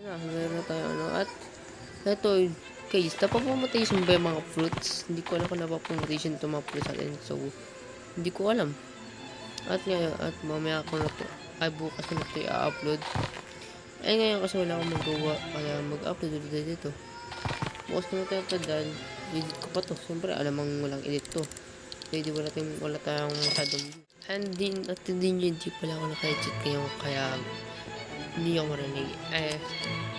Meron na tayo at ito guys, napapamutation ba yung mga fruits? Hindi ko alam kung napapamutation itong mga fruits natin. So, hindi ko alam. At ngayon, at mamaya ko na to, ay bukas na ito i-upload. Ay ngayon kasi wala akong magawa, kaya mag-upload ulit dito. Bukas ko na tayo ito dahil edit ko pa to. Siyempre, alamang walang edit to. Hindi wala tayong masyadong view. At hindi pala ako naka-edit ngayon, kaya hindi ako marinig.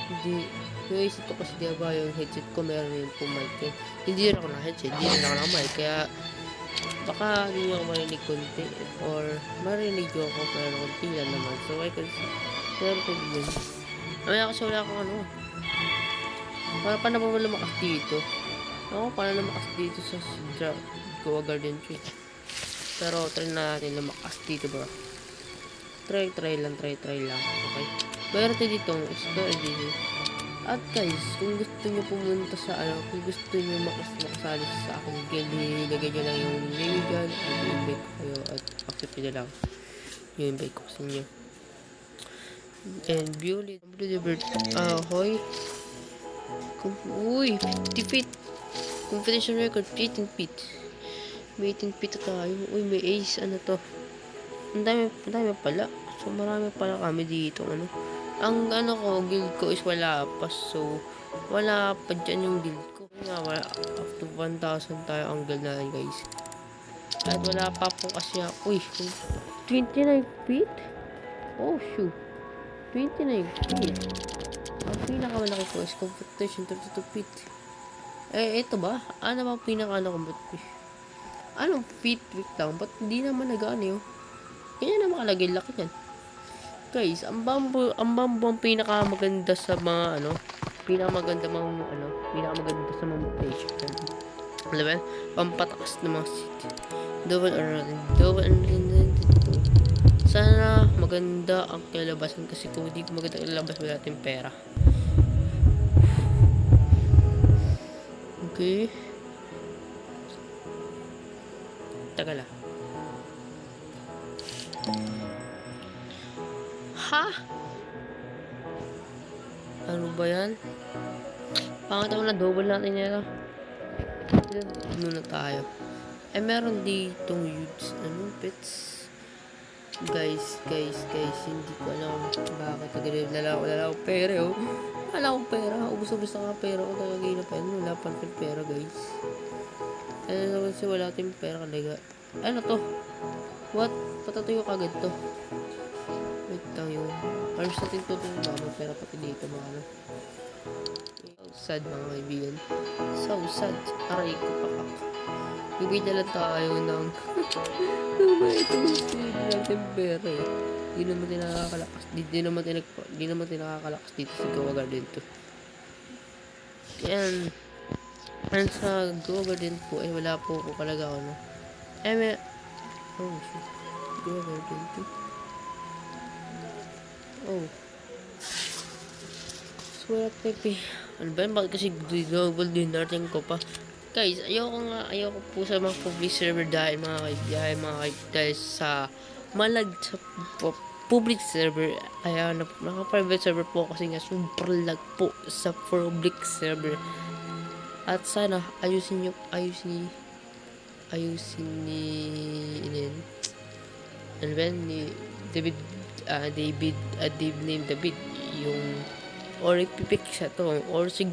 Hindi. Yung isip ko kasi diba yung headset ko meron yung po mic. Hindi rin ako na-headset, hindi rin ako na-mic. Kaya baka hindi nyo ako marinig konti. Or marinig nyo ako pero konti lang naman. So I can see. Meron ko din. Kasi wala akong paano ba lumakas dito? Paano lumakas dito sa Goa Garden Tree? Pero try na natin lumakas dito ba? Try lang. Okay? Meron tayo dito explore dito. At guys, kung gusto nyo pumunta sa kung gusto nyo makasali sa akin, ilagay nyo lang yung name dyan, at i-invite ko kayo, at accept nyo lang yung invite ko sa inyo. And Violet, hoy. Uy, 50 feet. Competition record, 18 feet. May 18 feet tayo. Uy, may ace, ano to. Ang dami pala. So, marami pala kami dito, Ang guild ko is wala pa. So, wala pa dyan yung guild ko. Wala. Up to 1,000 tayo ang guild natin, guys. At wala pa po kasi uy, 29 feet? Oh, shoot. 29 feet. Ang pinakamalaki ko is competition 32 feet. Ito ba? Ano ba competition? Anong feet? Wait lang. Ba't hindi naman nag-ano yun? Kaya na makalagay laki yan. Guys, ang bamboo ang pinakamaganda sa mga pinakamaganda sa mga mutation. Alam mo, pampatakas ng mga city. Double sana maganda ang kilabasan kasi kung hindi maganda ang kilabas wala natin pera. Okay. Tagal ah. Ha? Ano ba yan? Pangit naman na double natin yan. Muna tayo. Meron ditong huge pets. Guys, hindi ko alam bakit wala akong pera, Wala akong pera. Ubus-ubus na pera ko talaga na pera. Wala pa rin pera, guys. Kasi wala tayong pera talaga. Ano to? What? Patatuyo kagad to. Wait lang yun. First natin ito mga pera pati dito mga So sad mga kaibigan. So sad. Aray ko pakak. Bibigyan na lang tayo ng ito natin pera Hindi naman tayo nakakalakas. Hindi naman tayo nakakalakas dito sa Goa Garden to. Yan. And sa Goa Garden po wala po talaga ako oh shit. Goa Garden to. Oh. Swat pepe. Ano ba yun? Bakit kasi double din natin ko pa? Guys, ayoko po sa mga public server dahil dahil sa malag sa public server. Kaya mga private server po kasi nga super lag po sa public server. At sana ayusin ni David yung or ipipix na to or si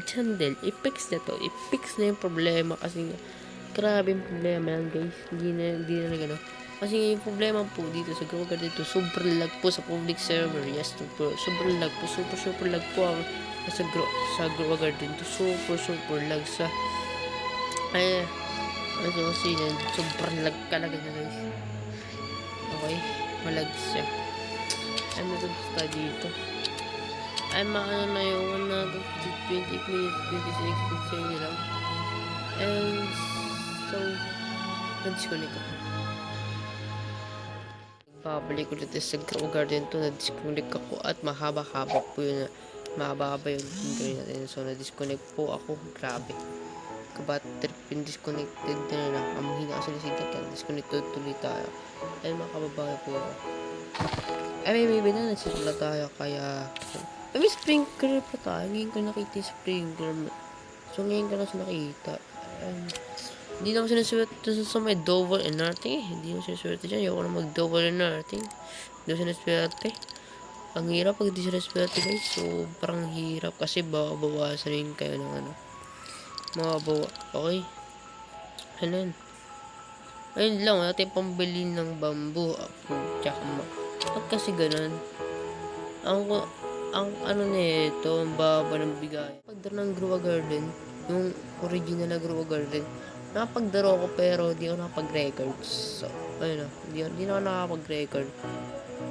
Chandel ipix na to ipix na yung problema kasi grabe yung problema yan guys hindi na gano kasi yung problema po dito sa Goa Garden to super lag po sa public server super lag po super lag po ang sa Goa Garden to super lag sa kasi super lag talaga na guys okay malag siya ano to dito maano na yung 20 minutes 26 minutes lang and so na-disconnect ako babalik ulit sa Goa Garden to na-disconnect ako at mahaba-haba yung game natin so na-disconnect po ako grabe kabatrip yung disconnected na ang mahina kasi nasigat yan disconnected tuloy tayo ay makababae po ako may binanasin pala tayo kaya May sprinkler pa tayo. Ngayon ko nakita yung sprinkler. So, ngayon ko lang siya nakita. Hindi naman sinaswerte sa may double and nothing eh. Hindi naman sinaswerte dyan. Ayoko na mag-double and nothing. Hindi naman sinaswerte. Ang hirap pag hindi sinaswerte guys. So, parang hirap kasi bawasan rin kayo ng ano. Okay. Ano. Ayun lang. Wala tayong pambili ng bamboo. Tsaka pag kasi ganun. Ang ano nito, ang baba ng bigay. Pagdaro ng Grua Garden, yung original na Grua Garden, nakapagdaro ko pero di ako nakapag-records. So, ayun na, di na ako nakapag-record.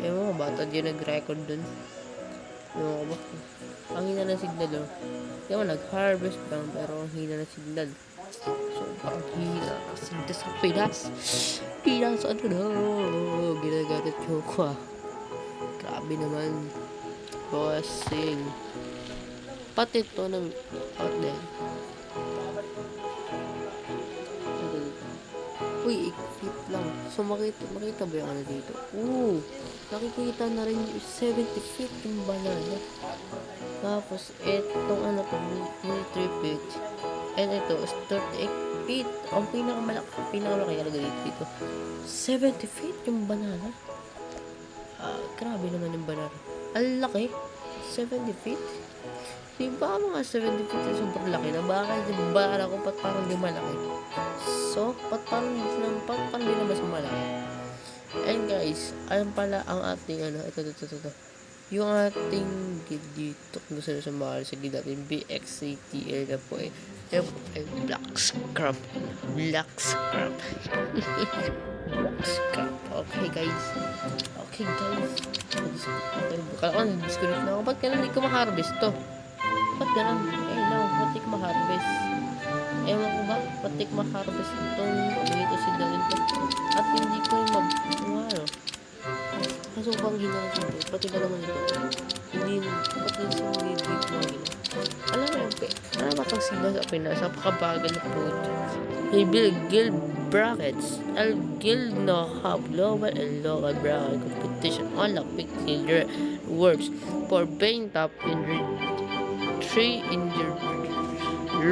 Mga bata di nag-record dun. Yung ba? Ang hina ng signal, oh. Di ako nag-harvest lang, pero ang hina ng signal. So, parang hina ng signal sa Pinas. Pinas, ano na? Ginagalit ko ah. Grabe naman. Bossing. Pati ito ng outlet. Uy, ikit lang. So, makita ba yung ano dito? Nakikita na rin yung 70 feet yung banana. Tapos, itong ano to, 3 feet. And ito is 38 feet. Ang pinakamalaki talaga dito. 70 feet yung banana. Grabe naman yung banana. Ang laki. 70 feet. Diba mga 70 feet na sobrang laki na? Bakit yung bala ko parang di malaki? So, parang di naman sa malaki. And guys, ayun pala ang ating ano, ito. Yung ating guide dito, kung gusto nyo sumahal sa guide natin, BXCTL na po eh. Black Scrub. Black Scrub. Okay guys. Kala ko na-disconnect na ako. Ba't ganun hindi ko ma-harvest to? Ba't ganun? Ba't di ko ma-harvest? Ewan ko ba? Ba't di ko ma-harvest itong dito si Dalin to? At hindi ko yung ano? Kaso bang ginagawa dito? Pati na naman ito. Pati hindi ko magina. Alam mo yung ano ba itong sila sa Pinas? Napakabagal na po ito. Rebuild guild brackets. Guild now have global and local bracket competition. Unlock big silver rewards for being top in 3 in your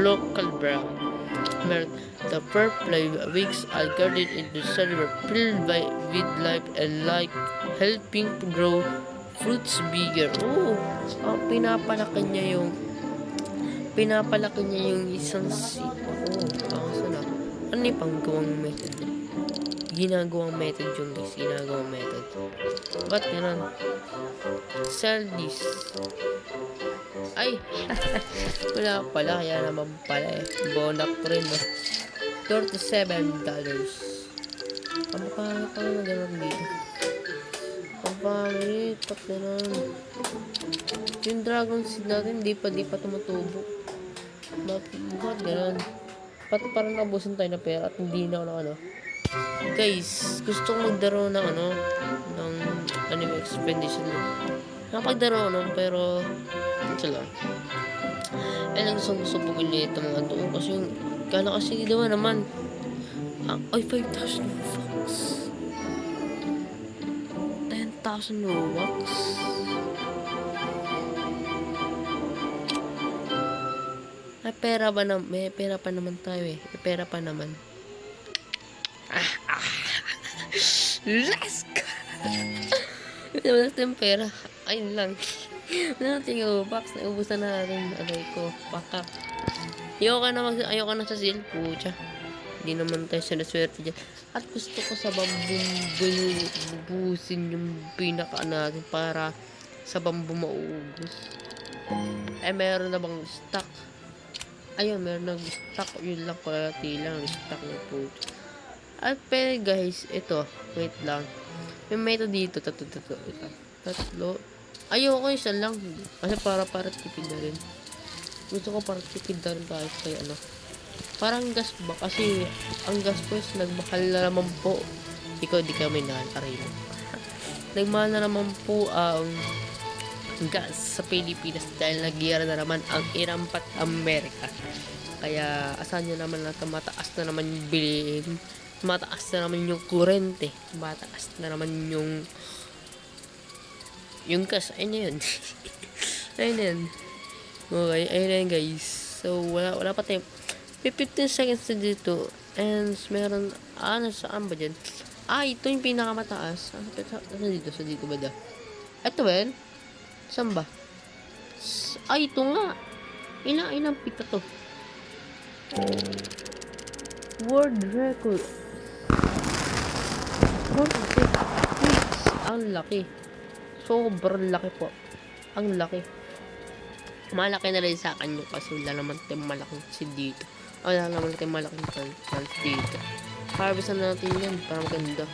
local bracket. The first play weeks are guarded into silver filled with life and like helping to grow fruits bigger. Pinapalaki niya yung isang seed. Ano yung panggawang method niya? Ginagawang method yung guys. Ginagawang method. Ba't ganun? Sell this. Ay! Wala pala. Kaya naman pala eh. Bonak rin no. $37. Ang pangit na ganun dito. Ang pangit. Ba't ganun? Yung dragon seed natin, di pa tumutubo. Ba't ganun? Parang nabusan tayo na pera at hindi na ako Guys, gusto kong magdaro ng ng anime expedition. Nakapagdaro pero ito lang. Gusto bumili ito mga doon kasi yung kala kasi diba naman 5,000 Robux. 10,000 Robux. May pera pa naman tayo eh. May pera pa naman. Let's go! Wala tayong pera. Ayun lang. Wala natin yung box. Naubusan na natin. Alay ko. Pakak. Ayoko na sa seal. Pucha. Hindi naman tayo sinaswerte dyan. At gusto ko sa bubusin yung pinaka natin para sa bambu maubos. Meron na bang stock? Ayun, meron na stock. Yun lang pala tilang stock na po. At pero guys, ito. Wait lang. May method dito. Tatlo. Ayoko isa lang. Kasi para tipid na rin. Gusto ko para tipid na rin tayo kaya parang gas ba? Kasi ang gas po is nagmahal na naman po. Ikaw di kami aray mo. Nagmahal na naman po ang gas sa Pilipinas dahil nagyara na naman ang Irampat Amerika. Kaya asan nyo naman na mataas na naman yung bilihin. Mataas na naman yung kurente. Mataas na naman yung gas. Ayun na yun. Ayun yan. Okay, ayun na yan guys. So, wala pa tayo. May 15 seconds na dito. And meron, saan ba dyan? Ito yung pinakamataas. Saan dito? Sa dito ba da? Ito ba yan? Saan ba? Ito nga. Ilang pita to? World record. 46 feet. Ang laki. Sobrang laki po. Ang laki. Malaki na rin sa akin yung kasi wala naman tayong malaking seed dito. Wala naman tayong malaking plant dito. Harvestan natin yan para maganda.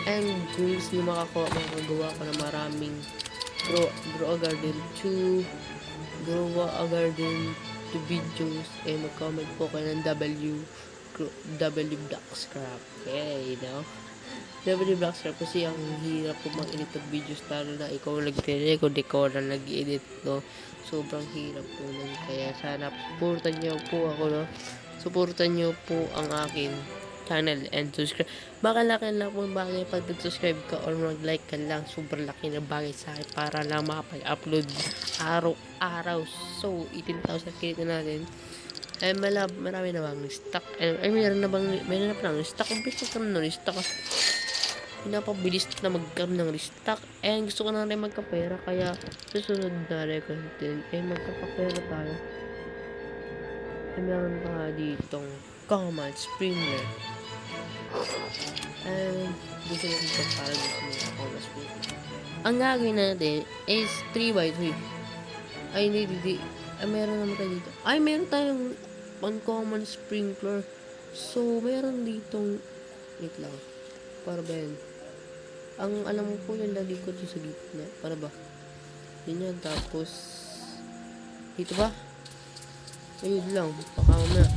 And kung gusto nyo makagawa ko na maraming grow a garden 2, grow a garden 2 videos, mag-comment po kayo ng W Blackscrap. Okay, W Blackscrap kasi ang hirap po mag-edit ng videos lalo na ikaw nag-record, ikaw na nag-edit, no? Sobrang hirap po nun. Kaya sana supportan nyo po ako, no? Supportan nyo po ang akin channel and subscribe. Baka laki lang po bagay pag nag-subscribe ka or mag-like ka lang. Super laki na bagay sa akin para lang makapag-upload araw-araw. So, 18,000 kilita natin. Ay, marami na bang stock? Ay, mayroon na bang stock? Ang bilis na nun, stock. Pinapabilis na magkaroon ng restock. And gusto ko na rin magkapera. Kaya, susunod na rin content. Magkapapera tayo. Ay, meron pa ditong common sprinkler. And, gusto natin ito para gusto nila common sprinkler. Ang gagawin natin is 3x3. Ay, hindi. Ay, meron naman tayo dito. Ay, meron tayong uncommon sprinkler. So, meron ditong wait lang. Para ba yan? Ang alam mo po yung lalikot yung sa gitna. Para ba? Yun yan. Tapos, dito ba? Ayun lang. Baka mamaya.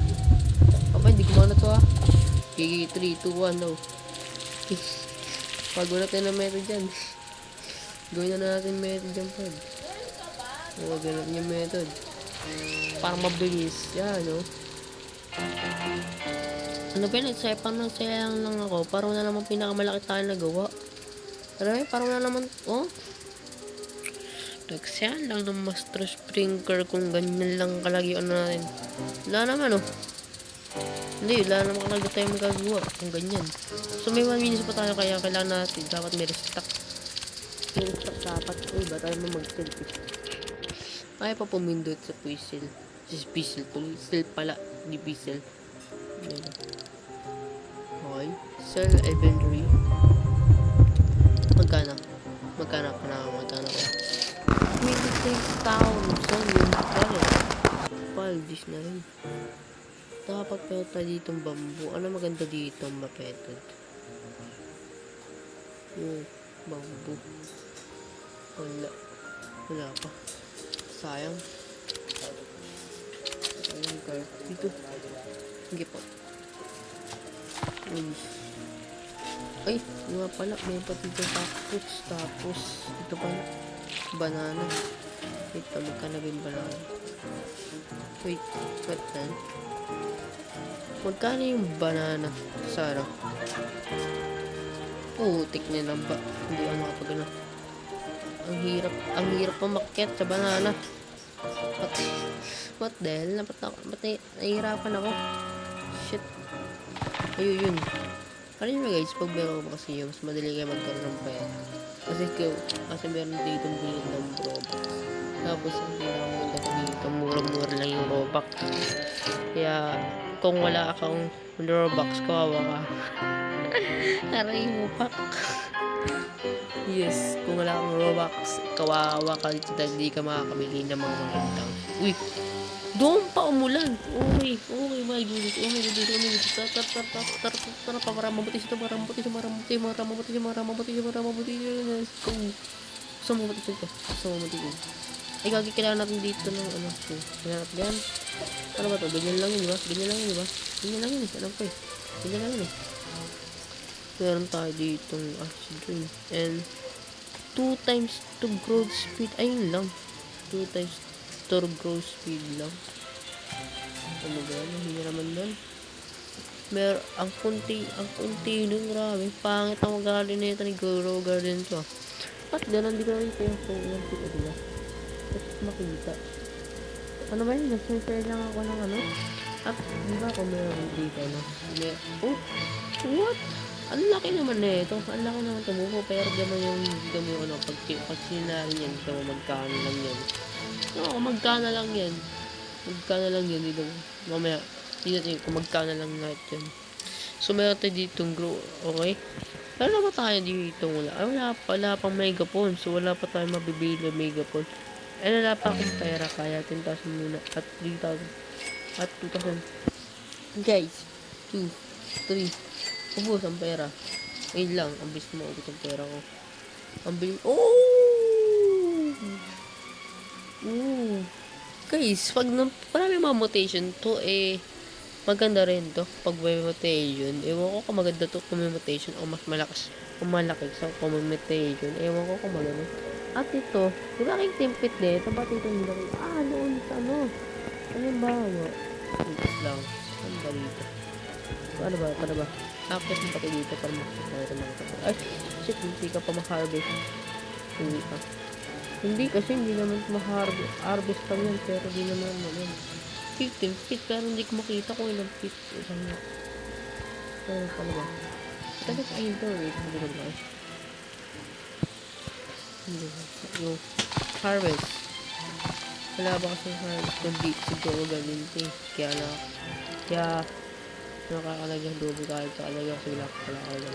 Hindi ko na to Okay, 3, 2, 1, no. Pag wala tayo ng method dyan. Gawin na natin method dyan, Fred. Ganun yung method. Para mabilis. Yan, no. Ano ba yun? Sayang lang ako. Parang na naman pinakamalaki tayo nagawa. Parang na naman, Nagsayang lang ng master sprinkler kung ganyan lang kalagi natin. Wala naman, Hindi, wala naman kalagi tayo magagawa kung ganyan. So, may 1 minutes pa tayo kaya kailangan natin. Dapat may restock. May restock dapat. Uy, ba tayo mag-selfie? Kaya pa pumindot sa puzzle. Sa puzzle to. Still pala. Di puzzle. Okay. Sell inventory. Magkano pa na magkano ko? 23,000 yun pala. Paldish na rin. Dapat peta ditong bamboo. Ano maganda dito mapetod? Bamboo. Wala pa. Sayang. Dito. Sige po. Ay, nga pala. May pati dito tapos ito pala. Banana. Wait, magkano yung banana? Wait, what then? Magkano yung banana, Sarah? Putik na lang ba? Hindi ako makapagano. Ang hirap pamakyat sa banana. What the hell? Ba't nahihirapan ako? Shit. Ayun. Ano yun guys, pag meron ko kasi mas madali kayo magkaroon ng pera. Kasi meron dito bilhin ng Robux. Tapos ang pinakamaganda ko dito, mura-mura lang yung Robux. Kaya, kung wala akong Robux, kawawa ka. Aray mo, pak. Yes, kung wala akong Robux, kawawa ka dito dahil di ka makakabili ng mga magandang. Uy, doon pa umulan. Okay, my goodness. Tara, para mabuti. Gusto mo mabuti ito. Ay, gagi, kailangan natin dito ng Ganyan. Ano ba ito? Ganyan lang yun, di ba? Ganyan lang yun, alam ko Ganyan lang yun, Meron tayo ditong acid and 2 times to growth speed. Ayun lang. 2 times to growth speed lang. Ano ba yan? Hindi naman nun. Ang kunti nun, grabe. Pangit ang garden na ito ni Grow Garden to. Ba't ganun? Di ko rin kaya so, yan sila, diba? Tapos makita. Ano ba yun? Nag-share lang ako ng ano? At, di ba ako meron dito, no? Oh, what? Ang laki naman na ito. Ang laki naman tumuko. Pero gamo yung, ano, pag sinari yan, ito, magkano lang yan. Oo, magkano lang yan. Magkano lang yan dito. Mamaya, hindi natin kung magkano lang lahat yan. So, meron tayo ditong grow, okay? Wala ba tayo dito? Wala pang megapon. So, wala pa tayo mabibili ng megapon. Wala pa akong pera. Kaya 10,000 muna. At 3,000. At 2,000. Guys, 2, 3. Ubus ang pera. Ayun lang. Ang bilis mo. Ubus ang pera ko. Ang bilis. Oh! Ooh. Guys, pag marami mga mutation to, maganda rin to. Pag may mutation, ewan ko kung maganda to kung may mutation o mas malakas o malaki. So, kung may mutation, ewan ko kung maganda. At ito, di ba aking template na ito? Ba't ito hindi ko? Noon sa ano? Ano ba? Wait lang. Ano ba dito? Paano ba? Akit mo pati dito para makikita natin mga kapag. Ay, shit, hindi ka pa ma-harvest. Hindi pa. Hindi kasi hindi naman ma-harvest pa yan, pero di naman naman. 15 feet, pero hindi ko makita kung ilang feet. Isang na. Paano ba? Tapos ayun to, wait, hindi ko ba? Yung harvest. Wala ba kasi harvest kundi siguro galinti. Kaya nakakalagyan dobo tayo sa kalagyan kasi wala ko pala kalagyan.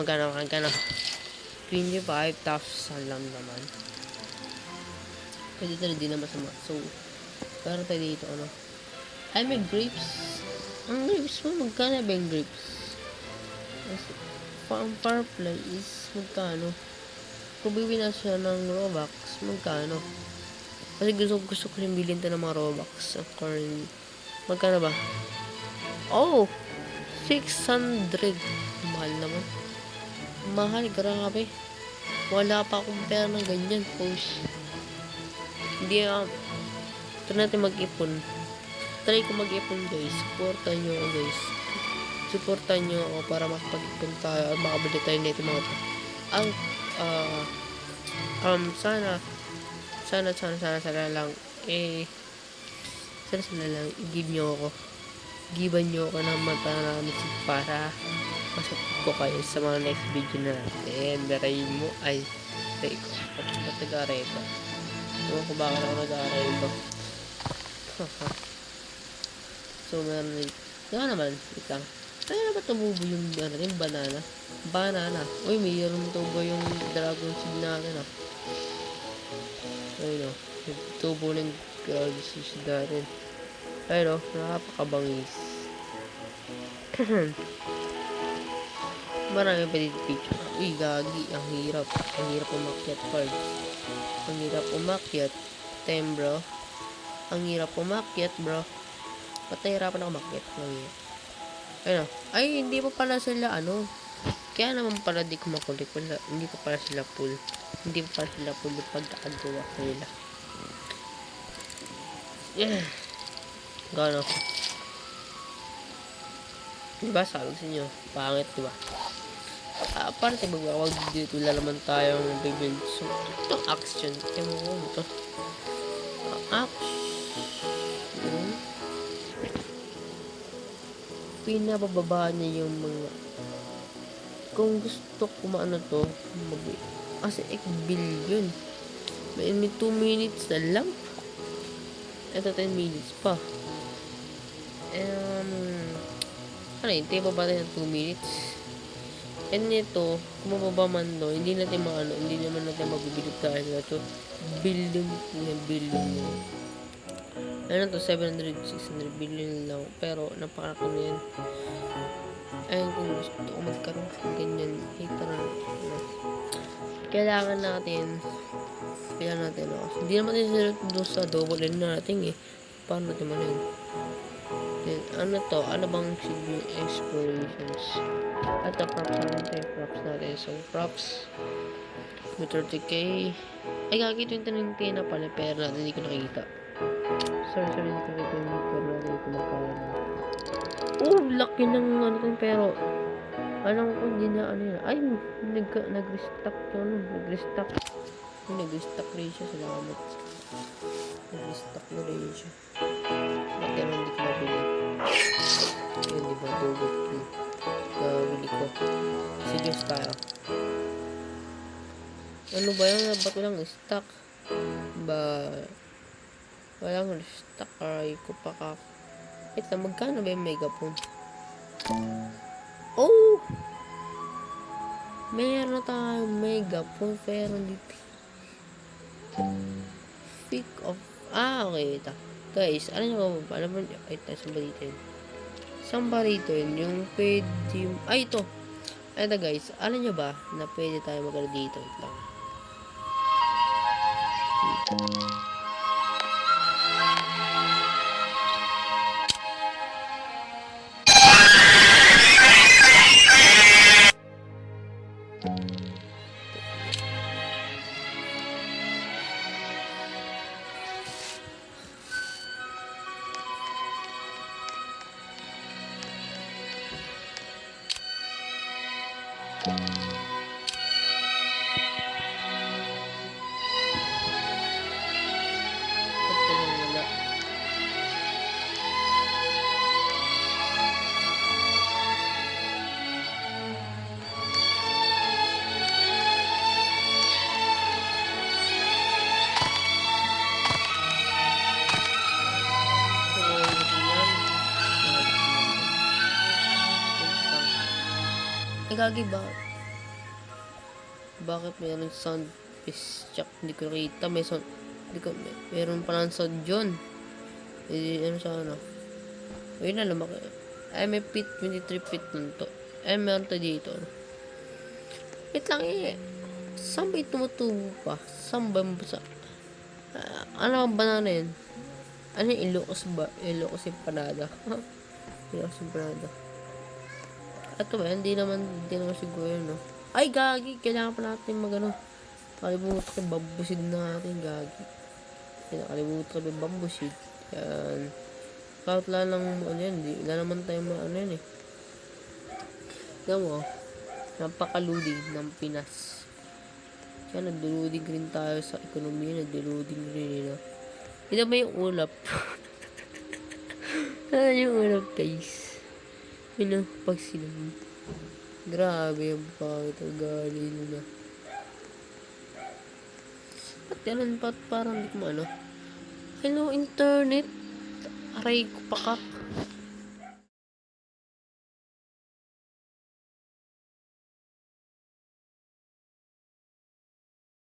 Magkano? 25,000 lang naman. Pwede na din naman masama. So, pero tayo dito, ano? Ay, may grapes. Ang grapes mo, magkano ba yung grapes? Ang firefly is magkano? Kung bibili na siya ng Robux, magkano? Kasi gusto ko rin bilhin ito ng mga Robux. Magkano ba? Oh! 600. Mahal naman. Mahal, grabe. Wala pa akong pera ng ganyan. Push. Hindi try natin mag-ipon. Try ko mag-ipon, guys. Supportan nyo ako, guys. Supportan nyo ako para makapag-ipon tayo at makabili tayo nito mga ito. Sana lang i-give nyo ako. Giban nyo ako ng namin para masapot ko kayo sa mga next video natin. Barayin mo ay try ko. At nag-aray ko. Ewan ko bakit ako nag-aaral ito. So, meron rin. Kaya naman, wait lang. Kaya naman tumubo yung banana. Uy, mayroon tubo yung dragon seed natin, Ayun, tubo ng dragon seed natin. Ayun, napakabangis. Marami pa dito picture. Uy, gagi. Ang hirap umakyat, cards. Ang hirap umakyat. Bro. Ang hirap umakyat, bro. Patahirapan ako umakyat. Ayun. Ay, hindi pa pala sila, Kaya naman pala di ko makulik. Hindi pa pala sila full. Hindi pa pala sila full yung pagkakagawa ko nila. Yeah. Gano. Diba, sabi sa inyo. Pangit, diba? Aparte, magwawag dito lalaman tayo ng rebuild. So, ito action. Tingnan mo ito. Action. Pinabababa niya yung mga kung gusto ko to kasi 8 billion. May 2 minutes na lang. Ito 10 minutes pa. Hintay pa ba tayo ng 2 minutes? And nito, kung mababa man hindi naman natin mabibilip tayo na ito. Billion. Ano to, 700, 600 billion lang. Pero, napakalaki na yan. Ayun, kung gusto ko magkaroon ng ganyan, tara na. Kailangan natin, hindi naman natin doon sa double N natin Paano natin man yun? Then, ano bang explorations? At the props natin. So, props. May 30k. Ay, gagi 20 na pala. Pero natin, hindi ko nakikita. Sorry, hindi ko nakikita yung pero natin kung magkano na. Oh, laki ng pero alam ko hindi na ay, nag-restock rin siya. Salamat. Nag-stock na rin siya. Ba't yan hindi ko mabili? Yun, di ba? Dugot yun. Nabili ko. Serious tayo. Ano ba yan? Ba't walang stock? Ba... Walang stock. Aray ko pa ka. Wait na, magkano ba yung megaphone? Oh! Meron na tayong megaphone. Pero dito. Pick of... okay. Ito. Guys, alam nyo ba? Alam mo, ay, saan ba dito yun? Saan ba rito yun? Yung pwede... Ay, ito. Ito guys, alam nyo ba na pwede tayo mag dito? Wait lang. Gagi ba? Bakit mayroon sound piece check? Hindi ko nakita. May sound. Hindi ko, meron palang sound dyan. Ano sana? Ayun na lumaki. Ay, may pit. 23 pit nun to. Ay, meron to dito. Wait lang eh. Saan ba tumutubo pa? Saan ba sa... ano ang banana yun? Ano yung Ilocos ba? Ilocos Empanada. Ilocos Empanada. Ito ba? Hindi naman siguro yun, no? Ay, gagi! Kailangan pa natin magano. Nakalimutan ko, bambusid na natin, gagi. Nakalimutan ko yung bambusid. Yan. Kahit lang ano yan, wala naman tayo ano yan eh. Tignan mo, napakaluding ng Pinas. Kaya nagduluding rin tayo sa ekonomiya, nagduluding rin, no? Ito ba yung ulap? Ano yung ulap, guys? Yun ang pagsinag. Grabe yung pangit ang gali na. At yan parang hindi ko ano. Hello internet. Aray ko pa ka.